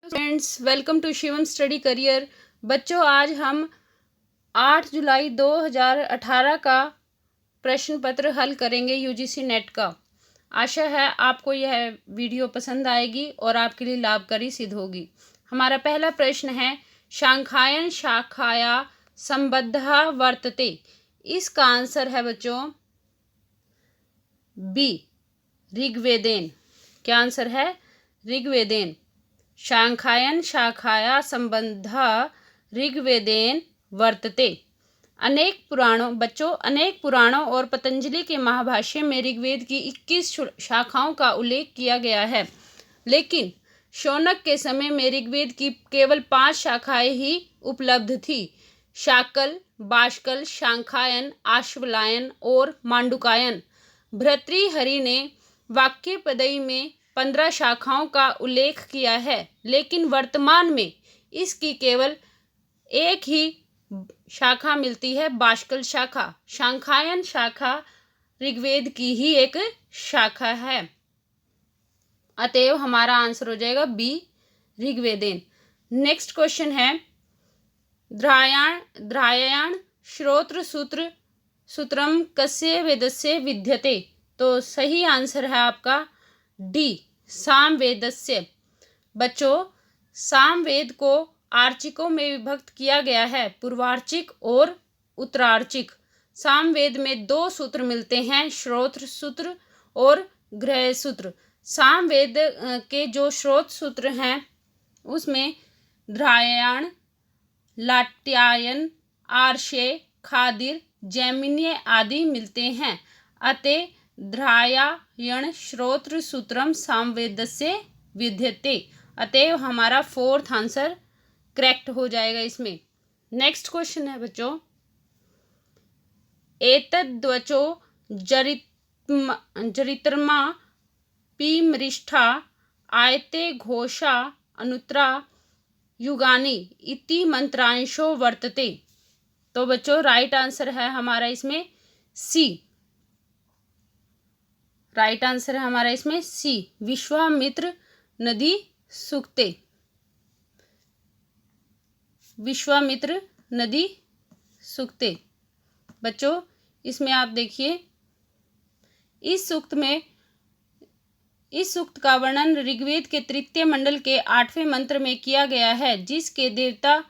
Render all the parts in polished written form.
Friends, welcome to Shivam study career. बच्चों, आज हम 8 जुलाई 2018 का प्रश्न पत्र हल करेंगे यूजीसी नेट का। आशा है आपको यह वीडियो पसंद आएगी और आपके लिए लाभकारी सिद्ध होगी। हमारा पहला प्रश्न है, शांखायन शाखाया संबद्धः वर्तते। इसका आंसर है बच्चों बी, ऋग्वेदेन। क्या आंसर है? ऋग्वेदेन। शांखायन शाखाया संबंधः ऋग्वेदेन वर्तते। अनेक पुराणों और पतंजलि के महाभाष्य में ऋग्वेद की 21 शाखाओं का उल्लेख किया गया है, लेकिन शौनक के समय में ऋग्वेद की केवल 5 शाखाएं ही उपलब्ध थी। शाकल, बाष्कल, शांखायन, आश्वलायन और मांडुकायन। भर्तृहरि ने वाक्यपदई में 15 शाखाओं का उल्लेख किया है, लेकिन वर्तमान में इसकी केवल एक ही शाखा मिलती है, बाष्कल शाखा। शांखायन शाखा ऋग्वेद की ही एक शाखा है, अतएव हमारा आंसर हो जाएगा बी, ऋग्वेदेन। नेक्स्ट क्वेश्चन है, ध्रायण श्रोत्र सूत्रम कस्य वेदस्य विद्यते। तो सही आंसर है आपका डी, सामवेदस्य। बच्चों, सामवेद को आर्चिकों में विभक्त किया गया है, पूर्वार्चिक और उत्तरार्चिक। सामवेद में 2 सूत्र मिलते हैं, श्रोत्र सूत्र और ग्रह सूत्र। सामवेद के जो श्रोत सूत्र हैं उसमें ध्रायण, लाट्यायन, आर्षे, खादिर, जैमिन्य आदि मिलते हैं, अतः ध्रायण श्रोत्र सूत्रम सामवेदस्य विद्यते। अतएव हमारा 4th आंसर करेक्ट हो जाएगा इसमें। नेक्स्ट क्वेश्चन है बच्चों, एतद्वचो जरित्रमा पीमृष्ठा आयते घोषा अनुत्तरा युगानि इति मंत्रांशो वर्तते। तो बच्चों, राइट आंसर है हमारा इसमें सी। राइट आंसर है हमारा इसमें सी, विश्वामित्र नदी सूक्ते। विश्वामित्र नदी सूक्ते। बच्चों, इसमें आप देखिए, इस सूक्त का वर्णन ऋग्वेद के 3 मंडल के 8वें मंत्र में किया गया है, जिसके देवता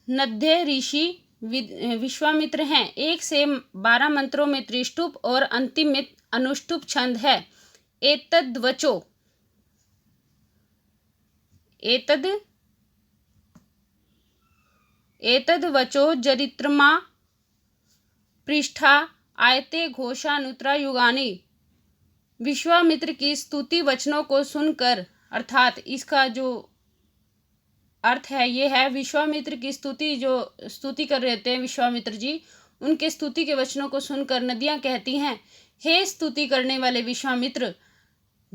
नद्य ऋषि विश्वामित्र हैं। 1 से 12 मंत्रों में त्रिष्टुप और अंतिम में अनुष्टुप छंद है। एतद्वचो जरित्रमा पृष्ठा आयते घोषानुत्तरा युगानि। विश्वामित्र की स्तुति वचनों को सुनकर, अर्थात इसका जो अर्थ है ये है, विश्वामित्र की स्तुति कर रहे थे विश्वामित्र जी, उनके स्तुति के वचनों को सुनकर नदियां कहती हैं, हे स्तुति करने वाले विश्वामित्र,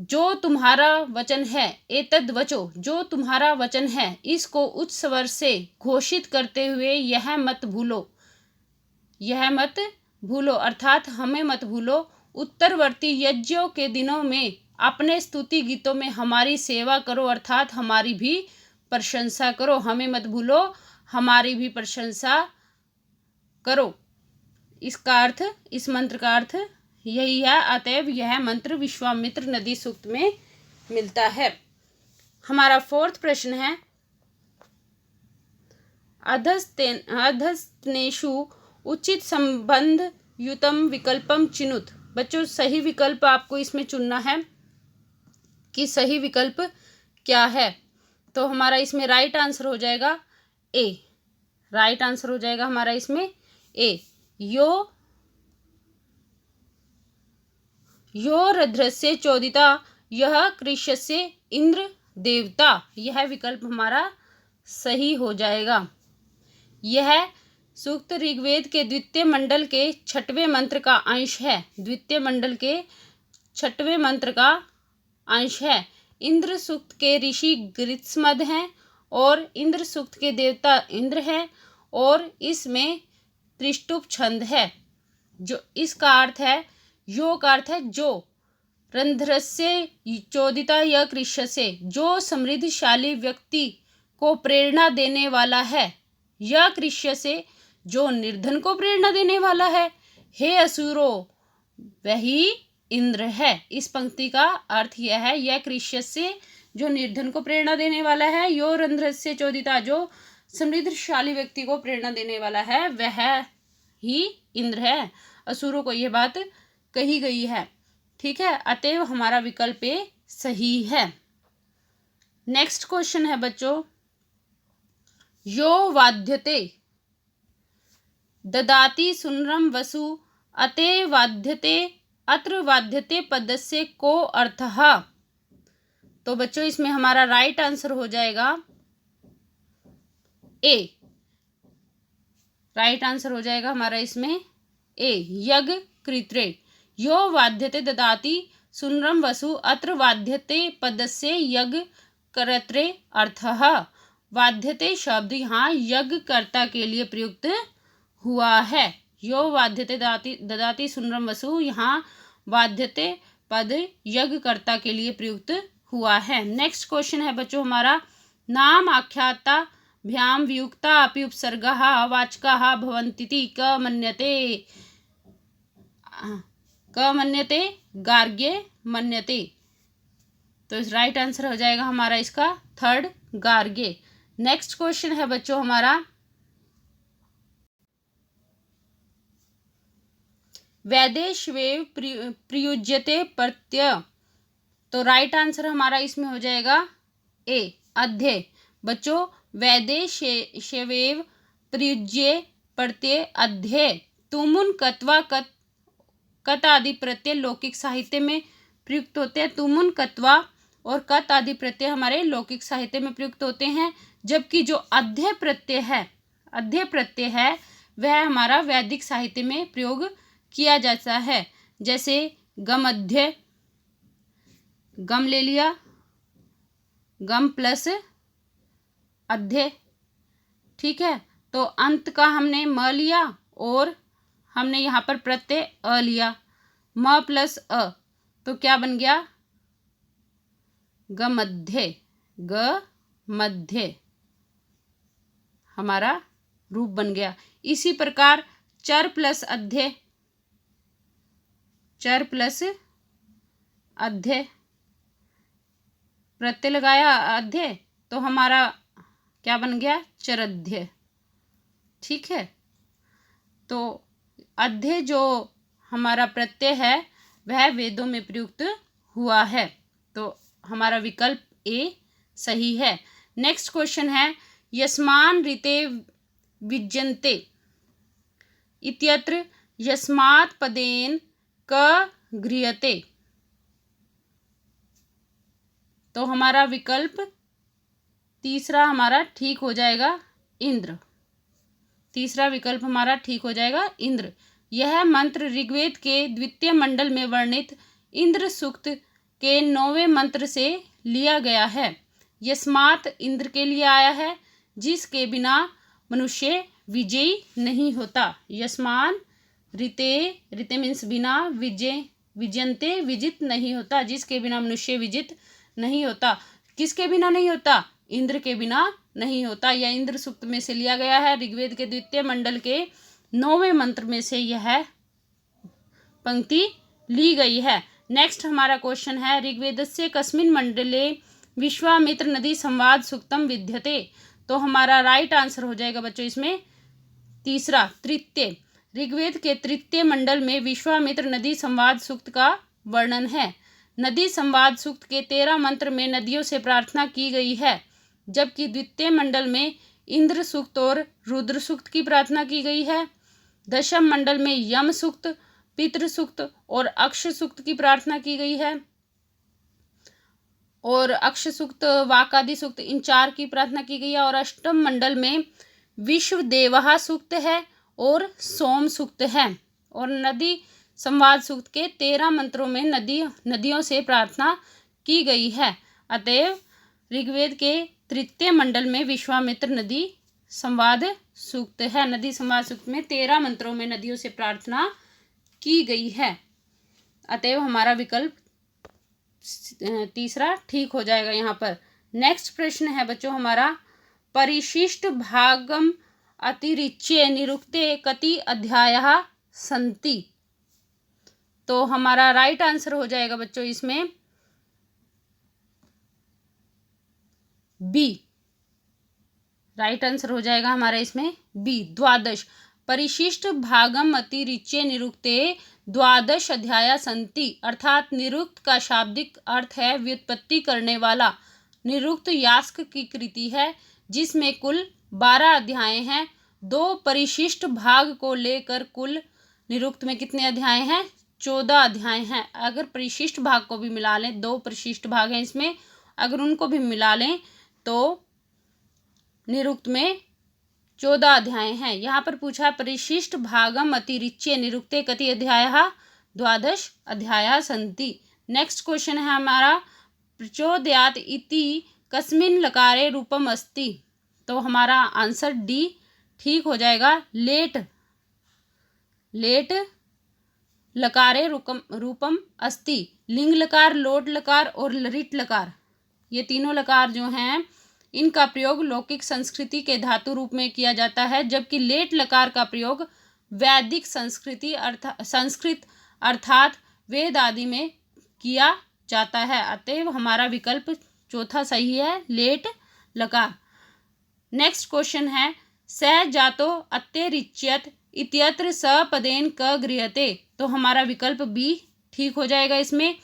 जो तुम्हारा वचन है, एतद्वचो, जो तुम्हारा वचन है, इसको उच्च स्वर से घोषित करते हुए यह मत भूलो, अर्थात हमें मत भूलो। उत्तरवर्ती यज्ञों के दिनों में अपने स्तुति गीतों में हमारी सेवा करो, अर्थात हमारी भी प्रशंसा करो। हमें मत भूलो, हमारी भी प्रशंसा करो। इसका अर्थ, इस मंत्र का अर्थ यही है, अतएव यह मंत्र विश्वामित्र नदी सूक्त में मिलता है। हमारा 4th प्रश्न है, अधस्तेनेषु उचित संबंध युतम विकल्पम चिनुत। बच्चों, सही विकल्प आपको इसमें चुनना है कि सही विकल्प क्या है। तो हमारा इसमें राइट आंसर हो जाएगा ए। राइट आंसर हो जाएगा हमारा इसमें ए। यो रध्रस्य चोदिता यह कृष्यस्य इंद्र देवता। यह विकल्प हमारा सही हो जाएगा। यह सूक्त ऋग्वेद के 2 मंडल के 6वें मंत्र का अंश है। 2 मंडल के 6वें मंत्र का अंश है। इंद्र सूक्त के ऋषि गृत्समद हैं और इंद्र सूक्त के देवता इंद्र हैं, और इसमें त्रिष्टुप छंद है। जो इसका अर्थ है, यो का अर्थ है जो, रंध्रस्य चोदिता य कृष्यसे, जो समृद्धशाली व्यक्ति को प्रेरणा देने वाला है। यह कृष्यसे, जो निर्धन को प्रेरणा देने वाला है। हे असुरों, वही इंद्र है। इस पंक्ति का अर्थ यह है, यह कृष्यसे जो निर्धन को प्रेरणा देने वाला है, यो रंध्रस्य चोदिता जो समृद्धशाली व्यक्ति को प्रेरणा देने वाला है, वह ही इंद्र है। असुरों को यह बात कही गई है। ठीक है, अतएव हमारा विकल्प ए सही है। नेक्स्ट क्वेश्चन है बच्चों, यो वाद्यते ददाति सुनरम वसु अते वाद्यते अत्र वाद्यते पदस्य को अर्थः। तो बच्चों इसमें हमारा राइट आंसर हो जाएगा ए। राइट आंसर हो जाएगा हमारा इसमें ए, यज्ञ कृत्रे। यो वाद्यते ददाति सुनरम वसु अत्र वाद्यते पदस्य यज्ञ कर्त्रे अर्थः। वाद्यते शब्द यहाँ यज्ञकर्ता के लिए प्रयुक्त हुआ है। यो वाद्यते ददाति सुनरम वसु, यहाँ वाद्यते पद यज्ञकर्ता के लिए प्रयुक्त हुआ है। नेक्स्ट क्वेश्चन है बच्चों हमारा, नाम आख्याता भ्याम वियुक्ता अपि उपसर्गः वाचकाः भवन्तीति क मन्यते गार्ग्ये मन्यते। तो इस राइट आंसर हो जाएगा हमारा इसका थर्ड, गार्ग्ये। नेक्स्ट क्वेश्चन है बच्चों हमारा, वैदेश्वेव प्रयुज्यते प्रत्यय। तो राइट आंसर हमारा इसमें हो जाएगा ए, अध्यय। बच्चों वैदेश्वेव प्रयुज्य प्रत्यय अध्यय। तुमुन कत्वा कत आदि प्रत्यय लौकिक साहित्य में प्रयुक्त होते हैं। तुमुन कत्वा और कत आदि प्रत्यय हमारे लौकिक साहित्य में प्रयुक्त होते हैं, जबकि जो अध्यय प्रत्यय है वह हमारा वैदिक साहित्य में प्रयोग किया जाता है। जैसे गम अध्यय, गम ले लिया, गम प्लस अध्यय। ठीक है, तो अंत का हमने म लिया और हमने यहाँ पर प्रत्यय अ लिया, म प्लस अ, तो क्या बन गया, गमध्य। गमध्य हमारा रूप बन गया। इसी प्रकार चर प्लस अध्यय, चर प्लस अध्यय, प्रत्यय लगाया अध्यय, तो हमारा क्या बन गया, चरध्य। ठीक है, तो अध्यय जो हमारा प्रत्यय है वह वेदों में प्रयुक्त हुआ है। तो हमारा विकल्प ए सही है। नेक्स्ट क्वेश्चन है, यस्मान ऋते विज्यन्ते इत्यत्र यस्मात् पदेन क गृह्यते। तो हमारा विकल्प तीसरा हमारा ठीक हो जाएगा, इंद्र। तीसरा विकल्प हमारा ठीक हो जाएगा, इंद्र। यह मंत्र ऋग्वेद के द्वितीय मंडल में वर्णित इंद्र सूक्त के 9वें मंत्र से लिया गया है। यस्मात् इंद्र के लिए आया है, जिसके बिना मनुष्य विजयी नहीं होता। यस्मान ऋते मीन्स बिना, विजयन्ते विजित नहीं होता, जिसके बिना मनुष्य विजित नहीं होता। किसके बिना नहीं होता, इंद्र के बिना नहीं होता। यह इंद्र सूक्त में से लिया गया है। ऋग्वेद के द्वितीय मंडल के 9वें मंत्र में से यह पंक्ति ली गई है। नेक्स्ट हमारा क्वेश्चन है, ऋग्वेदस्य कस्मिन् मंडले विश्वामित्र नदी संवाद सूक्तम विद्यते। तो हमारा राइट आंसर हो जाएगा बच्चों इसमें तीसरा, तृतीय। ऋग्वेद के तृतीय मंडल में विश्वामित्र नदी संवाद सूक्त का वर्णन है। नदी संवाद सूक्त के 13 मंत्र में नदियों से प्रार्थना की गई है, जबकि द्वितीय मंडल में इंद्र सूक्त और रुद्र सूक्त की प्रार्थना की गई है। दशम मंडल में यम सूक्त, पितृ सूक्त और अक्ष सूक्त की प्रार्थना की गई है, और अक्ष सूक्त, वाकादि सूक्त, इन 4 की प्रार्थना की गई है। और अष्टम मंडल में विश्व देवहा सूक्त है और सोम सूक्त है। और नदी संवाद सूक्त के 13 मंत्रों में नदियों से प्रार्थना की गई है। अतएव ऋग्वेद के तृतीय मंडल में विश्वामित्र नदी संवाद सूक्त है। नदी संवाद सूक्त में 13 मंत्रों में नदियों से प्रार्थना की गई है। अतएव हमारा विकल्प तीसरा ठीक हो जाएगा यहाँ पर। नेक्स्ट प्रश्न है बच्चों हमारा, परिशिष्ट भागम अतिरिच्य निरुक्ते कति अध्यायः सन्ति। तो हमारा राइट आंसर हो जाएगा बच्चों इसमें बी। राइट आंसर हो जाएगा हमारा इसमें बी, 12। परिशिष्ट भागम अतिरिच्य निरुक्ते 12 अध्याय संति, अर्थात निरुक्त का शाब्दिक अर्थ है व्युत्पत्ति करने वाला। निरुक्त यास्क की कृति है जिसमें कुल 12 अध्याय हैं। 2 परिशिष्ट भाग को लेकर कुल निरुक्त में कितने अध्याय हैं? 14 अध्याय हैं। अगर परिशिष्ट भाग को भी मिला लें, 2 परिशिष्ट भाग हैं इसमें, अगर उनको भी मिला लें तो निरुक्त में 14 अध्याय हैं। यहाँ पर पूछा परिशिष्ट भागम अतिरिच्य निरुक्ते कति अध्यायः? 12 अध्यायः सन्ति। नेक्स्ट क्वेश्चन है हमारा, प्रचोदयात् इति कस्मिन् लकारे रूपम अस्ति। तो हमारा आंसर डी ठीक हो जाएगा, लेट। लेट लकारे रूपम अस्ति। लिंग लकार, लोट लकार और लरिट लकार, ये तीनों लकार जो हैं इनका प्रयोग लौकिक संस्कृति के धातु रूप में किया जाता है, जबकि लेट लकार का प्रयोग वैदिक संस्कृत अर्थात वेद आदि में किया जाता है। अतएव हमारा विकल्प चौथा सही है, लेट लकार। नेक्स्ट क्वेश्चन है, स जातो अत्यरिच्यत इत्यत्र सपदेन क गृह्यते। तो हमारा विकल्प बी ठीक हो जाएगा इसमें,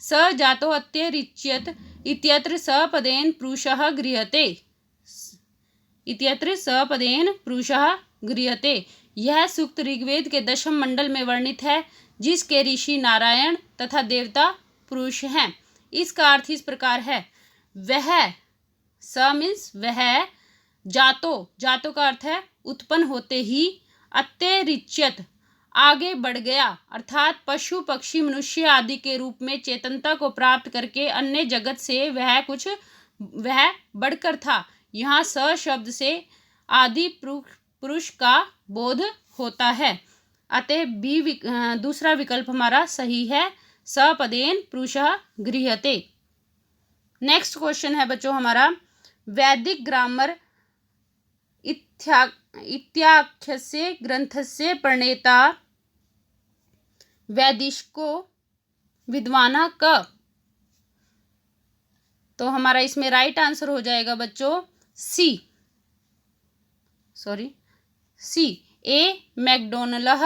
स जातो अत्यरिच्यत इत्यत्र सपदेन पुरुषः गृह्यते। इत्यत्र सपदेन पुरुषः गृह्यते। यह सूक्त ऋग्वेद के 10वें मंडल में वर्णित है, जिसके ऋषि नारायण तथा देवता पुरुष हैं। इसका अर्थ इस प्रकार है, वह, स मीन्स वह, जातो का अर्थ है उत्पन्न होते ही, अत्यरिच्यत आगे बढ़ गया, अर्थात पशु पक्षी मनुष्य आदि के रूप में चेतनता को प्राप्त करके अन्य जगत से वह बढ़कर था। यहाँ स शब्द से आदि पुरुष का बोध होता है। अतः बी दूसरा विकल्प हमारा सही है, सपदेन पुरुषः गृह्यते। नेक्स्ट क्वेश्चन है बच्चों हमारा, वैदिक ग्रामर इत्याख्यस्य ग्रंथस्य प्रणेता वैदिशको विद्वाना क। तो हमारा इसमें राइट आंसर हो जाएगा बच्चों सी, ए मैकडोनलह।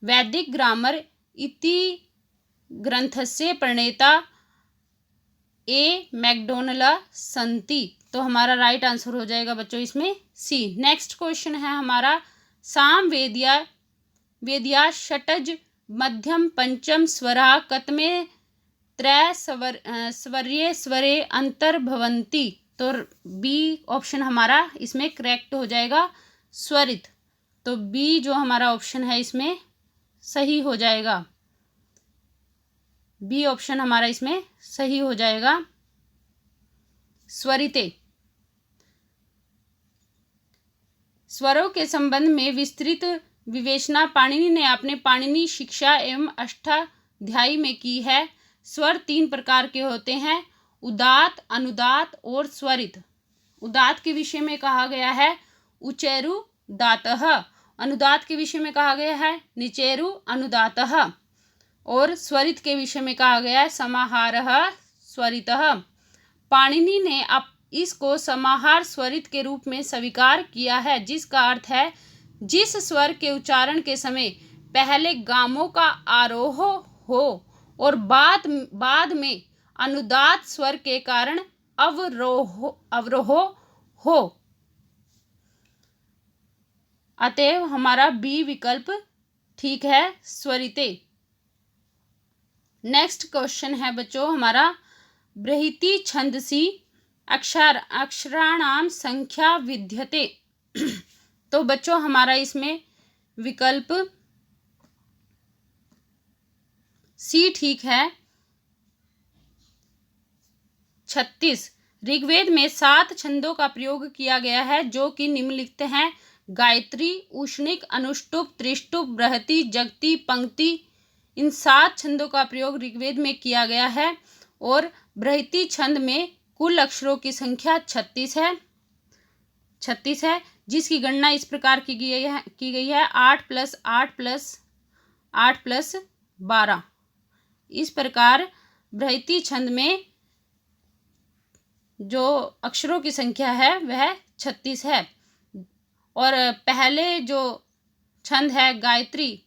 वैदिक ग्रामर इति ग्रंथस्य प्रणेता ए मैकडोनलह संति। तो हमारा राइट आंसर हो जाएगा बच्चों इसमें सी। नेक्स्ट क्वेश्चन है हमारा, साम वेदिया षटज मध्यम पंचम स्वरा कतमे त्रय स्वर्ये स्वरे अंतर्भवन्ति। तो बी ऑप्शन हमारा इसमें करेक्ट हो जाएगा, स्वरित। तो बी जो हमारा ऑप्शन है इसमें सही हो जाएगा, बी ऑप्शन हमारा इसमें सही हो जाएगा, स्वरिते। स्वरों के संबंध में विस्तृत विवेचना पाणिनि ने अपने पाणिनि शिक्षा एवं अष्टाध्यायी में की है। स्वर 3 प्रकार के होते हैं, उदात, अनुदात और स्वरित। उदात के विषय में कहा गया है उचेरु दातः, अनुदात के विषय में कहा गया है निचेरु अनुदातः, और स्वरित के विषय में कहा गया है समाहारः स्वरितः। पाणिनि ने इसको समाहार स्वरित के रूप में स्वीकार किया है, जिसका अर्थ है जिस स्वर के उच्चारण के समय पहले गामों का आरोह हो और बाद में अनुदात स्वर के कारण अवरोह हो। अतएव हमारा बी विकल्प ठीक है, स्वरिते। नेक्स्ट क्वेश्चन है बच्चों हमारा, बृहति छंदसी अक्षराणाम संख्या विद्यते। तो बच्चों हमारा इसमें विकल्प सी ठीक है, 36। ऋग्वेद में 7 छंदों का प्रयोग किया गया है, जो कि निम्नलिखित हैं, गायत्री, उष्णिक, अनुष्टुप, त्रिष्टुप, बृहति, जगति, पंक्ति इन 7 छंदों का प्रयोग ऋग्वेद में किया गया है और बृहति छंद में कुल अक्षरों की संख्या 36 है, जिसकी गणना इस प्रकार की गई है 8 + 8 + 8 + 12। इस प्रकार बृहति छंद में जो अक्षरों की संख्या है वह 36 है। और पहले जो छंद है गायत्री,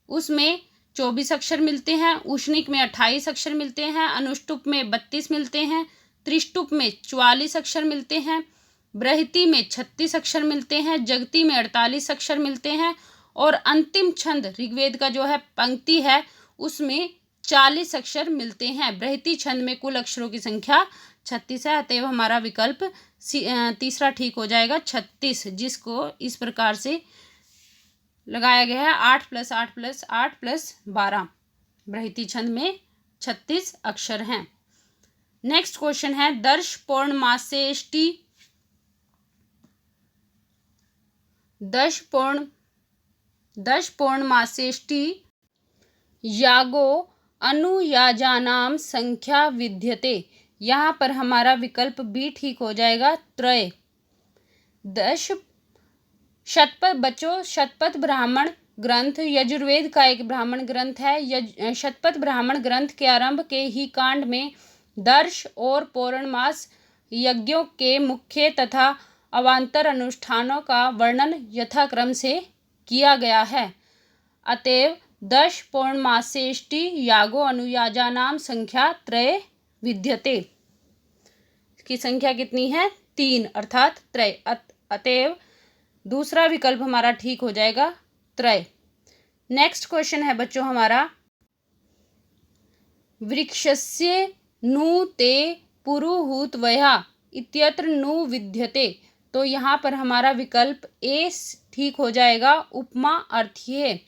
उसमें 24 अक्षर मिलते हैं, उष्णिक में 28 अक्षर मिलते हैं, अनुष्टुप में 32 मिलते हैं, त्रिष्टुप में 44 अक्षर मिलते हैं, बृहति में 36 अक्षर मिलते हैं, जगती में 48 अक्षर मिलते हैं और अंतिम छंद ऋग्वेद का जो है पंक्ति है उसमें 40 अक्षर मिलते हैं। बृहति छंद में कुल अक्षरों की संख्या 36 है, अतएव हमारा विकल्प तीसरा ठीक हो जाएगा 36, जिसको इस प्रकार से लगाया गया है 8 + 8 + 8 + 12। बृहति छंद में 36 अक्षर हैं। नेक्स्ट क्वेश्चन है दर्श पौर्णमासेष्टि यागो अनुयाजानाम संख्या विद्यते। यहाँ पर हमारा विकल्प बी ठीक हो जाएगा 3। शतपथ ब्राह्मण ग्रंथ यजुर्वेद का एक ब्राह्मण ग्रंथ है। शतपथ ब्राह्मण ग्रंथ के आरंभ के ही कांड में दर्श और पौर्णमास यज्ञों के मुख्य तथा अवान्तर अनुष्ठानों का वर्णन यथाक्रम से किया गया है। अतएव दश पौर्णमासेष्टि यागो अनुयाजानाम संख्या 3 विद्यते की संख्या कितनी है 3 अर्थात 3। अतएव दूसरा विकल्प हमारा ठीक हो जाएगा 3। नेक्स्ट क्वेश्चन है बच्चों हमारा वृक्षस्य नु ते पुरुहूतवया इत्यत्र नु विद्यते। तो यहाँ पर हमारा विकल्प ए ठीक हो जाएगा उपमा अर्थीय।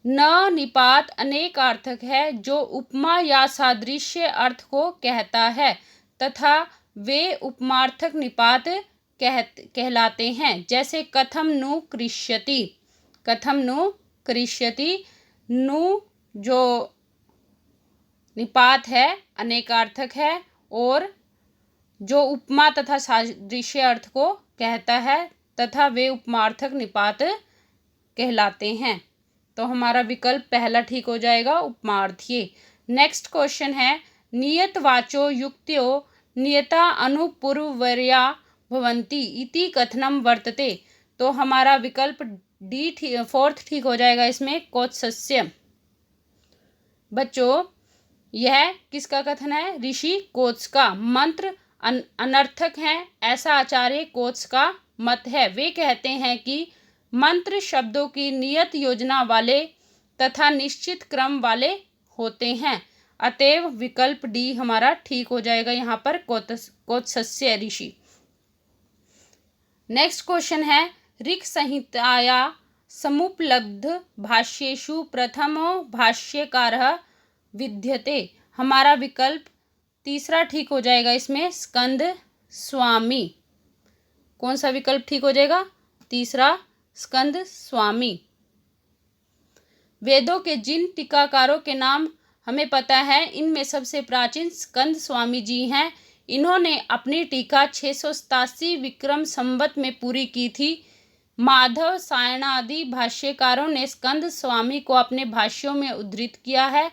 न निपात अनेकार्थक है जो उपमा या सादृश्य अर्थ को कहता है तथा वे उपमार्थक निपात कहलाते हैं। जैसे कथम नु कृष्यति, नु जो निपात है अनेकार्थक है और जो उपमा तथा सादृश्य अर्थ को कहता है तथा वे उपमार्थक निपात कहलाते हैं। तो हमारा विकल्प पहला ठीक हो जाएगा उपमार्थीय। नेक्स्ट क्वेश्चन है नियतवाचो युक्त्यो नियता अनुपूर्ववर्या भवन्ति इति कथनम वर्तते। तो हमारा विकल्प डी 4th ठीक हो जाएगा इसमें कोत्सस्य। बच्चों यह किसका कथन है ऋषि कोत्स का। मंत्र अनर्थक है ऐसा आचार्य कोत्स का मत है। वे कहते हैं कि मंत्र शब्दों की नियत योजना वाले तथा निश्चित क्रम वाले होते हैं। अतएव विकल्प डी हमारा ठीक हो जाएगा यहाँ पर कोत्सस्य ऋषि। नेक्स्ट क्वेश्चन है ऋक् संहिताया समुपलब्ध भाष्येषु प्रथमो भाष्यकारः विद्यते। हमारा विकल्प तीसरा ठीक हो जाएगा इसमें स्कंद स्वामी। कौन सा विकल्प ठीक हो जाएगा तीसरा स्कंद स्वामी। वेदों के जिन टीकाकारों के नाम हमें पता है इनमें सबसे प्राचीन स्कंद स्वामी जी हैं। इन्होंने अपनी टीका 687 विक्रम संवत में पूरी की थी। माधव सायणादि भाष्यकारों ने स्कंद स्वामी को अपने भाष्यों में उद्धृत किया है।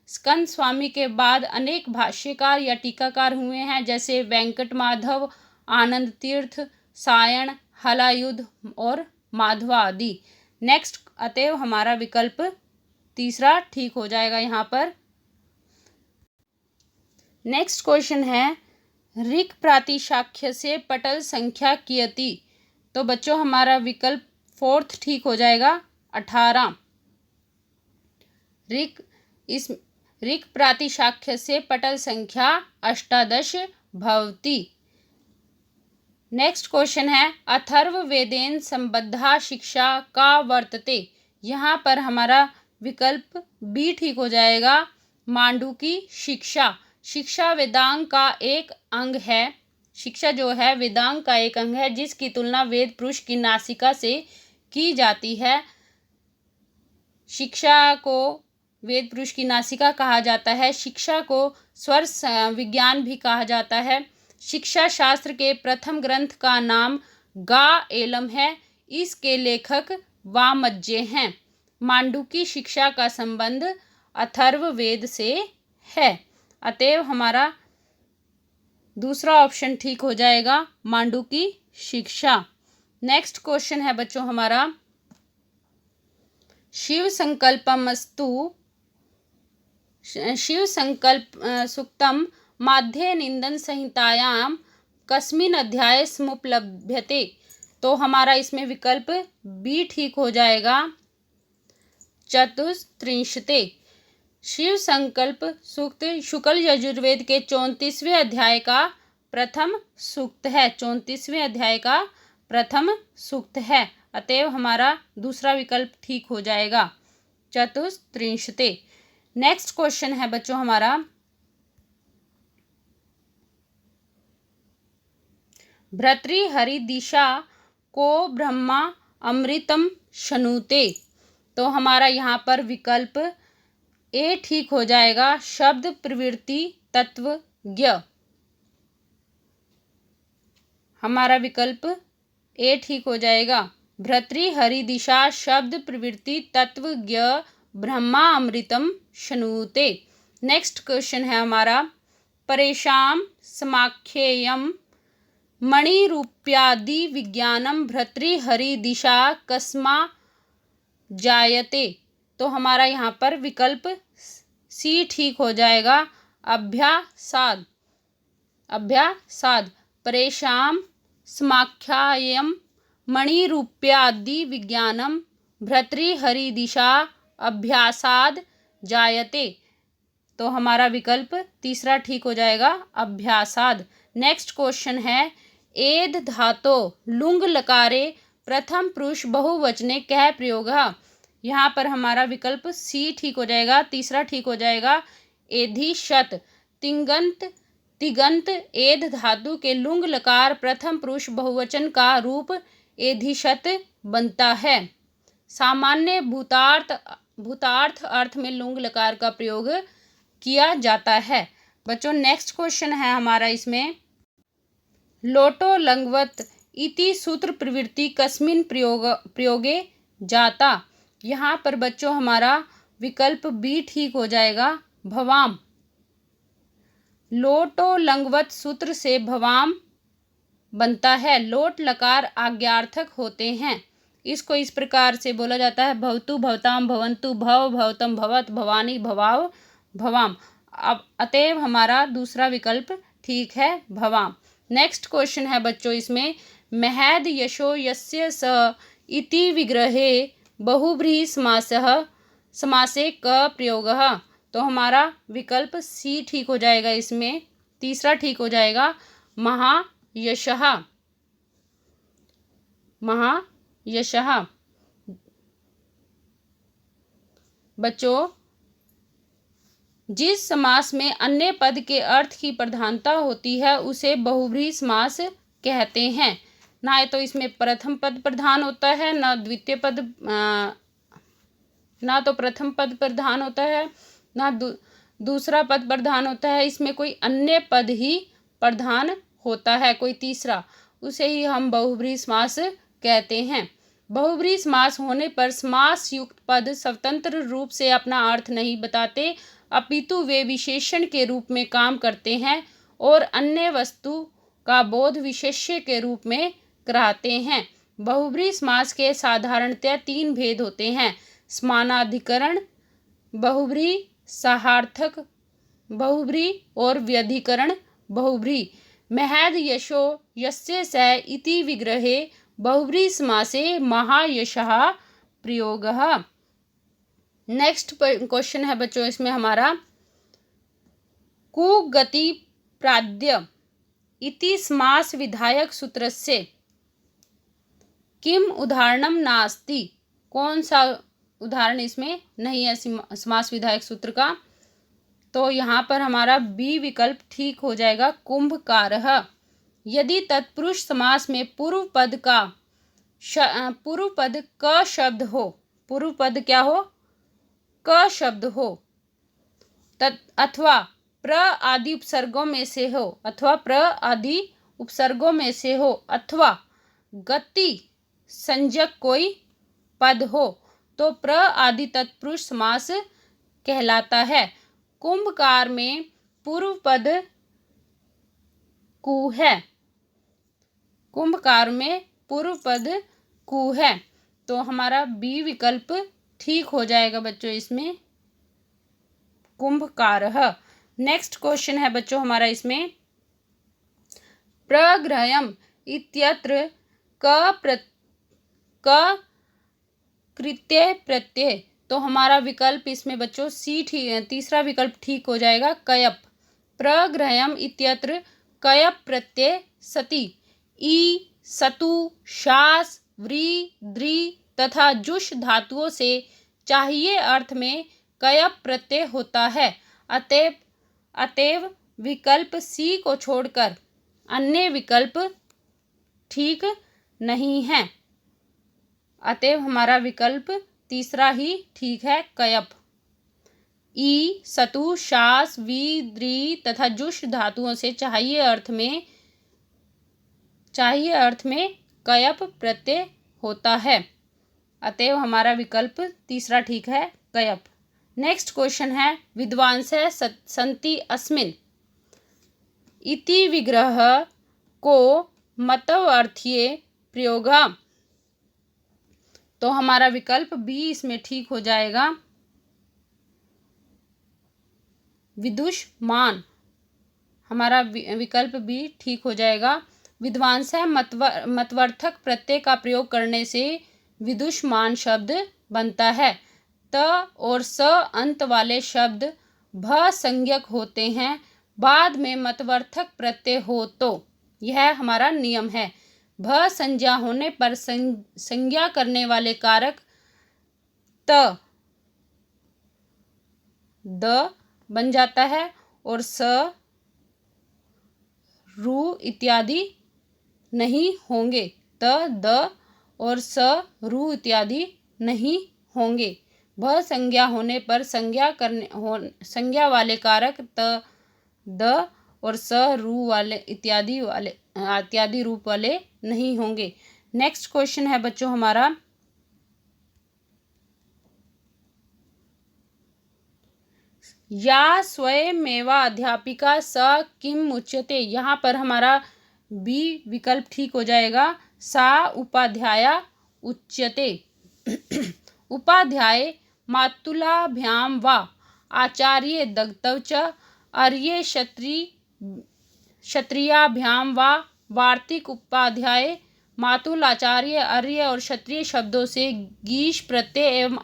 स्कंद स्वामी के बाद अनेक भाष्यकार या टीकाकार हुए हैं जैसे वेंकट माधव, आनंद तीर्थ, सायण, हलायुध और माधवा आदि। नेक्स्ट अतएव हमारा विकल्प तीसरा ठीक हो जाएगा यहाँ पर। नेक्स्ट क्वेश्चन है ऋक् प्रातिशाख्य से पटल संख्या कियति। तो बच्चों हमारा विकल्प 4th ठीक हो जाएगा 18। ऋक् प्रातिशाख्य से पटल संख्या 18 भवति। नेक्स्ट क्वेश्चन है अथर्ववेदेन संबद्धा शिक्षा का वर्तते। यहाँ पर हमारा विकल्प बी ठीक हो जाएगा मांडूकी शिक्षा। शिक्षा वेदांग का एक अंग है। शिक्षा जो है वेदांग का एक अंग है जिसकी तुलना वेद पुरुष की नासिका से की जाती है। शिक्षा को वेद पुरुष की नासिका कहा जाता है। शिक्षा को स्वर विज्ञान भी कहा जाता है। शिक्षा शास्त्र के प्रथम ग्रंथ का नाम गा एलम है। इसके लेखक वामज्जे हैं। मांडुकी शिक्षा का संबंध अथर्व वेद से है। अतएव हमारा दूसरा ऑप्शन ठीक हो जाएगा, मांडुकी शिक्षा। नेक्स्ट क्वेश्चन है बच्चों हमारा, शिव संकल्पमस्तु शिव संकल्प सुक्तम माध्ये निंदन संहितायाम कस्मिन् अध्याये समुपलभ्यते। तो हमारा इसमें विकल्प बी ठीक हो जाएगा, चतुस्त्रिंशते। शिव संकल्प सूक्त शुक्ल यजुर्वेद के 34वें अध्याय का प्रथम सूक्त है। 34वें अध्याय का प्रथम सूक्त है। अतएव हमारा दूसरा विकल्प ठीक हो जाएगा, चतुस्त्रिंशते। नेक्स्ट क्वेश्चन है बच्चों हमारा, भर्तृहरि दिशा को ब्रह्मा अमृतम शनुते। तो हमारा यहाँ पर विकल्प ए ठीक हो जाएगा, शब्द प्रवृत्ति तत्वज्ञ। हमारा विकल्प ए ठीक हो जाएगा, भर्तृहरि दिशा शब्द प्रवृत्ति तत्वज्ञ ब्रह्मा अमृतम शनुते। नेक्स्ट क्वेश्चन है हमारा, परेशान समाख्येयम मणिरूप्यादि विज्ञानम भर्तृहरि दिशा कस्मा जायते। तो हमारा यहाँ पर विकल्प सी ठीक हो जाएगा, अभ्यासाद। अभ्यासाद परेशान समाख्यायम मणिरूप्यादि विज्ञानम भर्तृहरि दिशा अभ्यासाद जायते। तो हमारा विकल्प तीसरा ठीक हो जाएगा, अभ्यासाद। नेक्स्ट क्वेश्चन है, एध धातो लुंग लकारे प्रथम पुरुष बहुवचने कह प्रयोग। यहाँ पर हमारा विकल्प सी ठीक हो जाएगा, तीसरा ठीक हो जाएगा, एधिशत। तिंगंत तिगंत एध धातु के लुंग लकार प्रथम पुरुष बहुवचन का रूप एधिशत बनता है। सामान्य भूतार्थ अर्थ में लुंग लकार का प्रयोग किया जाता है। बच्चों नेक्स्ट क्वेश्चन है हमारा इसमें, लोटो लंगवत इति सूत्र प्रवृत्ति कस्मिन् प्रयोगे जाता। यहाँ पर बच्चों हमारा विकल्प बी ठीक हो जाएगा, भवाम। लोटो लंगवत सूत्र से भवाम बनता है। लोट लकार आज्ञार्थक होते हैं। इसको इस प्रकार से बोला जाता है, भवतु भवताम भवन्तु भव भवतम भवत भवानी भवाव भवाम। अब अतएव हमारा दूसरा विकल्प ठीक है, भवाम। नेक्स्ट क्वेश्चन है बच्चों इसमें, महद यशो यस्य स इति विग्रहे बहुव्रीहि समासे क प्रयोगः। तो हमारा विकल्प सी ठीक हो जाएगा, इसमें तीसरा ठीक हो जाएगा, महायशः। महायशः। बच्चों जिस समास में अन्य पद के अर्थ की प्रधानता होती है उसे बहुव्रीहि समास कहते हैं। ना तो इसमें प्रथम पद प्रधान होता है, ना तो प्रथम पद प्रधान होता है, ना दूसरा पद प्रधान होता है। इसमें कोई अन्य पद ही प्रधान होता है, कोई तीसरा, उसे ही हम बहुव्रीहि समास कहते हैं। बहुव्रीहि समास होने पर समास युक्त पद स्वतंत्र रूप से अपना अर्थ नहीं बताते, अपितु वे विशेषण के रूप में काम करते हैं और अन्य वस्तु का बोध विशेष्य के रूप में कराते हैं। बहुव्रीहि समास के साधारणतः 3 भेद होते हैं, समानाधिकरण बहुव्रीहि, सहार्थक बहुव्रीहि और व्यधिकरण बहुव्रीहि। महद यशो यस्य स इति विग्रहे बहुव्रीहि समासे महायशः प्रयोगः। नेक्स्ट क्वेश्चन है बच्चों इसमें हमारा, कुगति प्राद्य इति समास विधायक सूत्रस्य किम उदाहरणम नास्ति। कौन सा उदाहरण इसमें नहीं है समास विधायक सूत्र का। तो यहाँ पर हमारा बी विकल्प ठीक हो जाएगा, कुंभकारः। यदि तत्पुरुष समास में पूर्व पद क शब्द हो, पूर्व पद क्या हो, क शब्द हो अथवा प्र आदि उपसर्गों में से हो अथवा गति संज्ञक कोई पद हो तो प्र आदि तत्पुरुष समास कहलाता है। कुंभकार में पूर्व पद कु है। तो हमारा बी विकल्प ठीक हो जाएगा बच्चों इसमें, कुंभकारः। नेक्स्ट क्वेश्चन है बच्चों हमारा इसमें, प्रग्रहम् इत्यत्र क कृत्य प्रत्यय। तो हमारा विकल्प इसमें बच्चों तीसरा विकल्प ठीक हो जाएगा, कयप। प्रग्रहम् इत्यत्र कयप प्रत्यय सति ई, सतु, शास, व्री, द्रि तथा जुष धातुओं से चाहिए अर्थ में कयप प्रत्यय होता है। अतएव विकल्प सी को छोड़कर अन्य विकल्प ठीक नहीं है। अतएव हमारा विकल्प तीसरा ही ठीक है, कयप। ई, सतु, शास, वी, द्रि तथा जुष धातुओं से चाहिए अर्थ में कयप प्रत्यय होता है। अतएव हमारा विकल्प तीसरा ठीक है, कयप। नेक्स्ट क्वेश्चन है, विद्वांसः सन्ति अस्मिन् इति विग्रह को मतवर्थीये प्रयोगा। तो हमारा विकल्प बी इसमें ठीक हो जाएगा, विदुषमान। हमारा विकल्प बी ठीक हो जाएगा। विद्वांसः मतवर्थक प्रत्यय का प्रयोग करने से विदुषमान शब्द बनता है। त और स अंत वाले शब्द भ संज्ञक होते हैं, बाद में मतवर्थक प्रत्यय हो तो। यह हमारा नियम है। भ संज्ञा होने पर संज्ञा करने वाले कारक त द बन जाता है और स रु इत्यादि नहीं होंगे। त द और स रु इत्यादि नहीं होंगे। भ संज्ञा होने पर संज्ञा वाले कारक त द और स रु वाले इत्यादि रूप वाले नहीं होंगे। नेक्स्ट क्वेश्चन है बच्चों हमारा, या स्वयमेवा अध्यापिका स किम उच्यते। यहाँ पर हमारा बी विकल्प ठीक हो जाएगा, सा उपाध्याया उच्यते। उपाध्याय मातुलाभ्याम वा आचार्य दग्धौ च अर्ये क्षत्रियाभ्याम वा वार्तिक। उपाध्याय मातुल, आचार्य, अर्य और क्षत्रिय शब्दों से गीश प्रत्यय एवं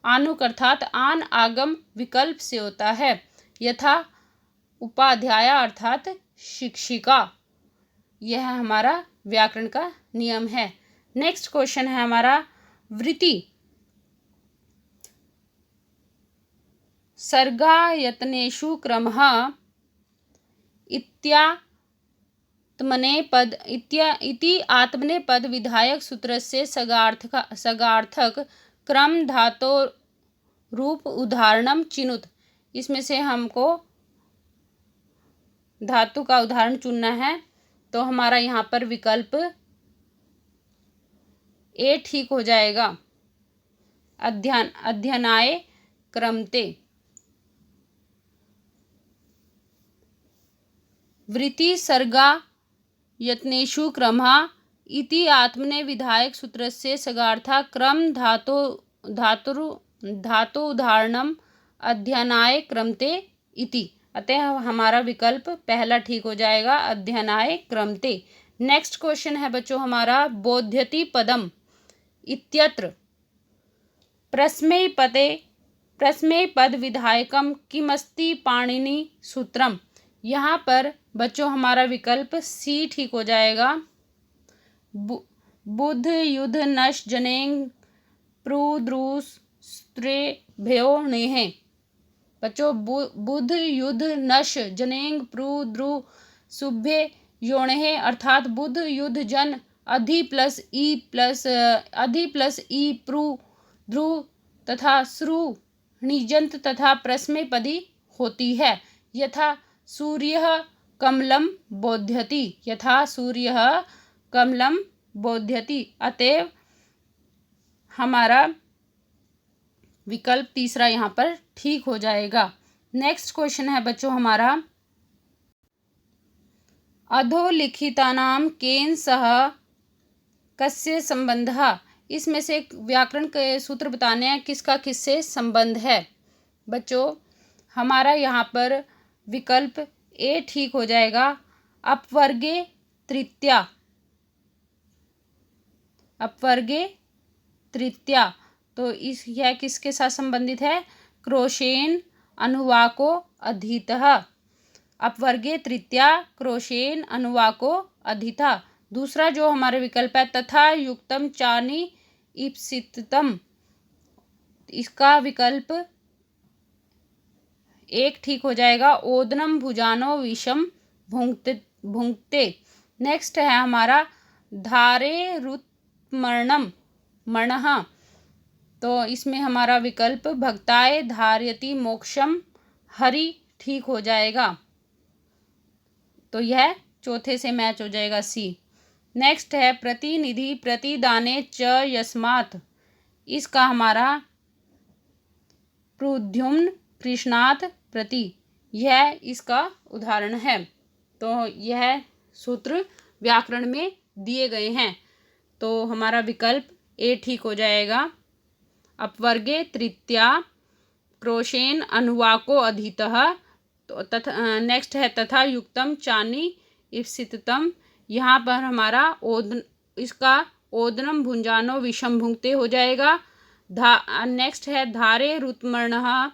आनुक अर्थात आन आगम विकल्प से होता है, यथा उपाध्याया अर्थात शिक्षिका। यह हमारा व्याकरण का नियम है। नेक्स्ट क्वेश्चन है हमारा, वृत्ति सर्गायतनेषु क्रमः इति आत्मनेपद विधायक सूत्र से सगार्थक क्रम धातो रूप उदाहरणम चिनुत। इसमें से हमको धातु का उदाहरण चुनना है। तो हमारा यहाँ पर विकल्प ए ठीक हो जाएगा, अध्ययनाय क्रमते। वृत्ति सर्गा यत्नेषु क्रमः इति आत्मने विधायक सूत्र से सगार्था क्रम धातु उदाहरणम अध्ययनाय क्रमते इति। अतः हमारा विकल्प पहला ठीक हो जाएगा, अध्ययनाय क्रमते। नेक्स्ट क्वेश्चन है बच्चों हमारा, बोध्यति पदम इत्यत्र प्रश्मेय पद विधायकम किमस्ति पाणिनि सूत्रम। यहाँ पर बच्चों हमारा विकल्प सी ठीक हो जाएगा, बुध युद्ध नश जनेंग प्रुद्रुस स्त्रेभ्यो नेह। बच्चों बुध युद्ध नश जनेंग प्रुद्रु सुभ्य योणे अर्थात बुध युद्ध जन अधि प्लस ई प्लस ई प्रु ध्रु तथा श्रु णिजंत तथा प्रश्मेपदी होती है। यथा सूर्यः कमलं बोध्यति, यथा सूर्यः कमलं बोध्यति। अतएव हमारा विकल्प तीसरा यहाँ पर ठीक हो जाएगा। नेक्स्ट क्वेश्चन है बच्चों हमारा, अधोलिखितानां केन सह कस्य संबंधः। इसमें से व्याकरण के सूत्र बताने हैं किसका किससे संबंध है। बच्चों हमारा यहाँ पर विकल्प ए ठीक हो जाएगा। अपवर्गे तृतीया, अपवर्गे तृतीया, तो इस यह किसके साथ संबंधित है, क्रोशेन अनुवाको अधीतः। अपवर्गे तृतीया क्रोशेन अनुवाको अधीतः। दूसरा जो हमारे विकल्प है, तथा युक्तम चानि ईप्सितम, इसका विकल्प एक ठीक हो जाएगा। ओदनम भुजानो विषम भुंक्ते। नेक्स्ट है हमारा, धारे रुत्मर्णम मणः, तो इसमें हमारा विकल्प भक्ताय धारयति मोक्षम हरि ठीक हो जाएगा। तो यह चौथे से मैच हो जाएगा, सी। नेक्स्ट है, प्रतिनिधि प्रतिदाने च यस्मात्, इसका हमारा प्रद्युम्न कृष्णात् प्रति, यह इसका उदाहरण है। तो यह सूत्र व्याकरण में दिए गए हैं, तो हमारा विकल्प ए ठीक हो जाएगा। अपवर्गे तृतीया क्रोशेन अनुवाको अधीतः। तो तथा नेक्स्ट है, तथा युक्तम चानि ईप्सितम, यहाँ पर हमारा इसका ओदनम भुंजानो विषम भुंक्ते हो जाएगा। नेक्स्ट है, धारे रुत्मर्णः,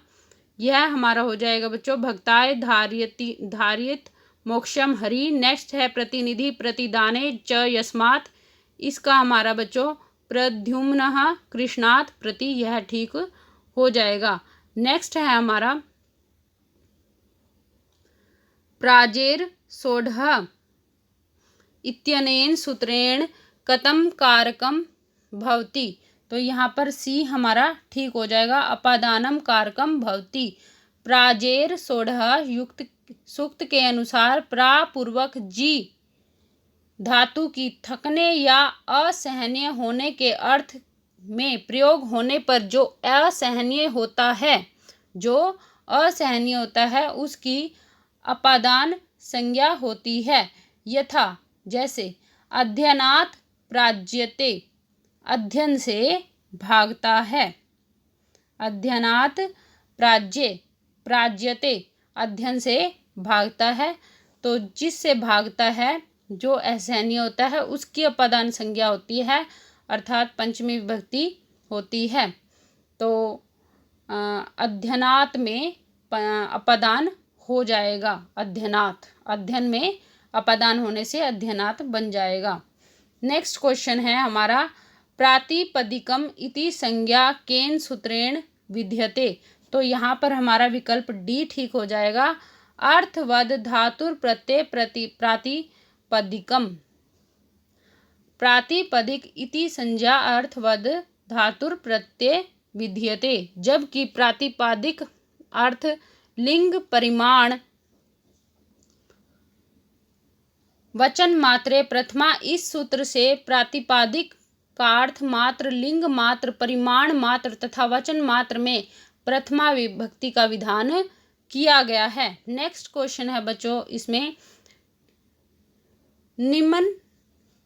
यह हमारा हो जाएगा बच्चों भक्ताय धारियत मोक्षम हरि। नेक्स्ट है, प्रतिनिधि प्रतिदाने च यस्मात्, इसका हमारा बच्चों प्रद्युम्नः कृष्णात् प्रति, यह ठीक हो जाएगा। नेक्स्ट है हमारा, प्राजेर सोढ़ इत्यनेन सूत्रेण कथम कारकम भवति, तो यहाँ पर सी हमारा ठीक हो जाएगा। अपादानम कारकम भवति। प्राजेर सोढ़ युक्त सूक्त के अनुसार प्रापूर्वक जी धातु की थकने या असहनीय होने के अर्थ में प्रयोग होने पर जो असहनीय होता है, जो असहनीय होता है उसकी अपादान संज्ञा होती है। यथा जैसे अध्ययनात् प्राज्यते, अध्ययन से भागता है। अध्ययनात् प्राज्यते, अध्ययन से भागता है। तो जिससे भागता है, जो असहनीय होता है, उसकी अपादान संज्ञा होती है, अर्थात पंचमी विभक्ति होती है। तो अध्ययनात् में अपादान हो जाएगा। अध्ययनात्, अध्ययन में अपादान होने से अध्ययनात् बन जाएगा। नेक्स्ट क्वेश्चन है हमारा, प्रातिपदिकम इति संज्ञा केन सूत्रेण विद्यते, तो यहाँ पर हमारा विकल्प डी ठीक हो जाएगा। अर्थवद धातुर प्रत्यय प्रातिपदिकम, प्रातिपदिक इति संज्ञा अर्थवद धातुर प्रत्यय विद्यते, जबकि प्रातिपदिक अर्थ लिंग परिमाण वचन मात्रे प्रथमा। इस सूत्र से प्रातिपदिक का अर्थ मात्र, लिंग मात्र, परिमाण मात्र तथा वचन मात्र में प्रथमा विभक्ति का विधान किया गया है। नेक्स्ट क्वेश्चन है बच्चों, इसमें निम्न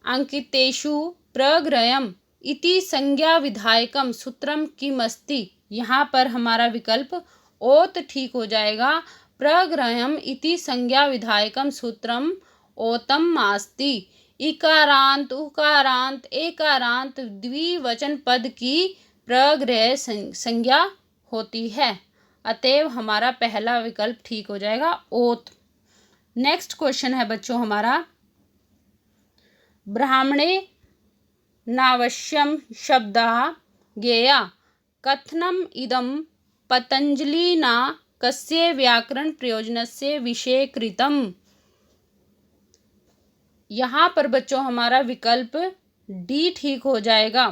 अंकितेषु प्रग्रयम इति संज्ञा विधायकम सूत्रम किमस्ति, यहाँ पर हमारा विकल्प ओत ठीक हो जाएगा। प्रग्रयम इति संज्ञा विधायकम सूत्रम ओतम मास्ति। इकारांत उकारांत एकारांत द्विवचन पद की प्रग्रह संज्ञा होती है, अतएव हमारा पहला विकल्प ठीक हो जाएगा, ओत। नेक्स्ट क्वेश्चन है बच्चों हमारा, ब्राह्मणे नावश्यम शब्दः ज्ञेया कथनम इदं पतंजलिना कस्य व्याकरण प्रयोजनस्य विषयीकृतम्। यहाँ पर बच्चों हमारा विकल्प डी ठीक हो जाएगा।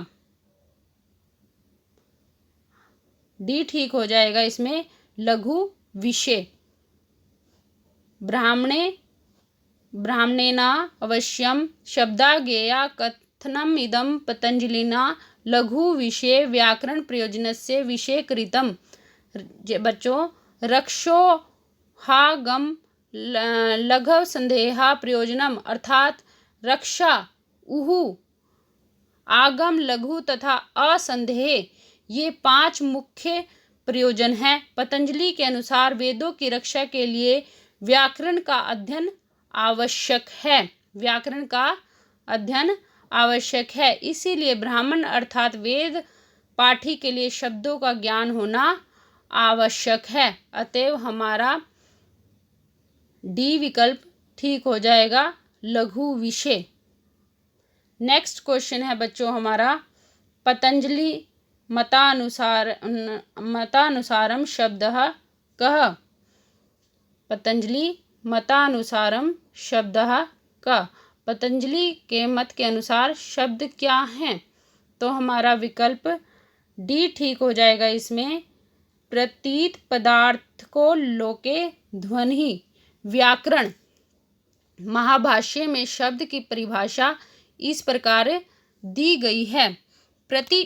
डी ठीक हो जाएगा इसमें, लघु विषय। ब्राह्मणेना अवश्यम शब्दाज्ञेया कथनम इदम पतंजलिना लघु विषय व्याकरण प्रयोजनस्य विषयकृतम। बच्चों, रक्षोहागम लघव संदेहा प्रयोजनम अर्थात रक्षा, उहु, आगम, लघु तथा असंदेह ये 5 मुख्य प्रयोजन हैं। पतंजलि के अनुसार वेदों की रक्षा के लिए व्याकरण का अध्ययन आवश्यक है। व्याकरण का अध्ययन आवश्यक है, इसीलिए ब्राह्मण अर्थात वेद पाठी के लिए शब्दों का ज्ञान होना आवश्यक है। अतएव हमारा डी विकल्प ठीक हो जाएगा, लघु विषय। नेक्स्ट क्वेश्चन है बच्चों हमारा, पतंजलि मतानुसारम शब्दः कः। पतंजलि मतानुसारम शब्दः कः। पतंजलि के मत के अनुसार शब्द क्या हैं? तो हमारा विकल्प डी ठीक हो जाएगा इसमें, प्रतीत पदार्थ को लोके ध्वनि। व्याकरण महाभाष्य में शब्द की परिभाषा इस प्रकार दी गई है, प्रति